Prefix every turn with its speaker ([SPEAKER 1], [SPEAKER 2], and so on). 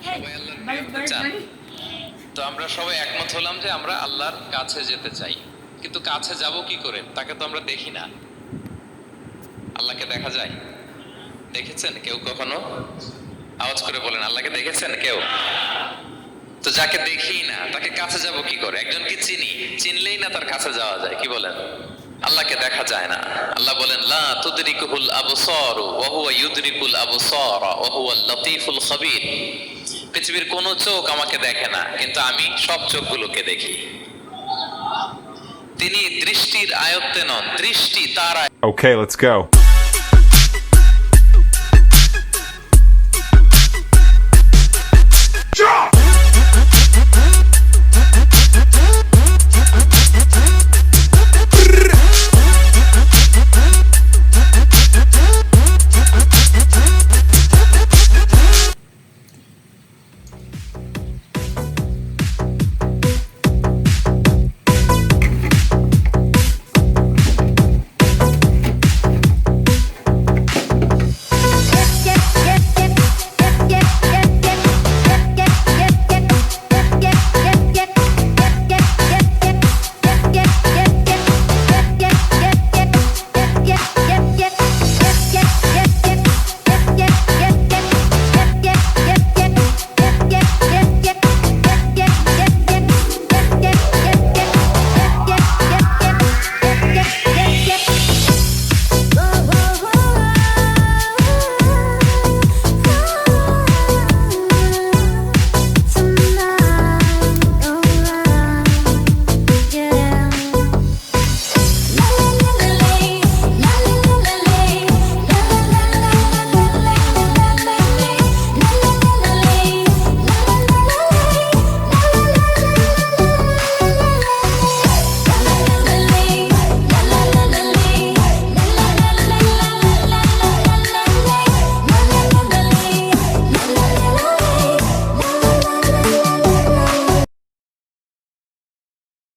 [SPEAKER 1] সবাই আল্লাহর প্রিয় হতে চান। তো আমরা সবাই একমত হলাম যে আমরা আল্লাহর কাছে যেতে চাই, কিন্তু কাছে যাব কি করে? তাকে তো আমরা দেখি না। আল্লাহকে দেখা যায়? দেখেছেন কেউ কখনো? আওয়াজ করে বলেন, আল্লাহকে দেখেছেন কেউ? তো যাকে দেখি না তাকে কাছে যাব কি করে? একজনকে চিনি, চিনলেই না তার কাছে যাওয়া যায়, কি বলেন? আল্লাহকে দেখা যায় না। আল্লাহ বলেন লা তুদরিকুল আবসার ওয়া হুয়া ইউদরিকুল আবসার ওয়া হুয়াল লতীফুল খবীর। পৃথিবীর কোন চোখ আমাকে দেখে না, কিন্তু আমি সব চোখগুলোকে দেখি। তিনি দৃষ্টির আয়ত্তে নন, দৃষ্টি তার
[SPEAKER 2] Okay, let's go.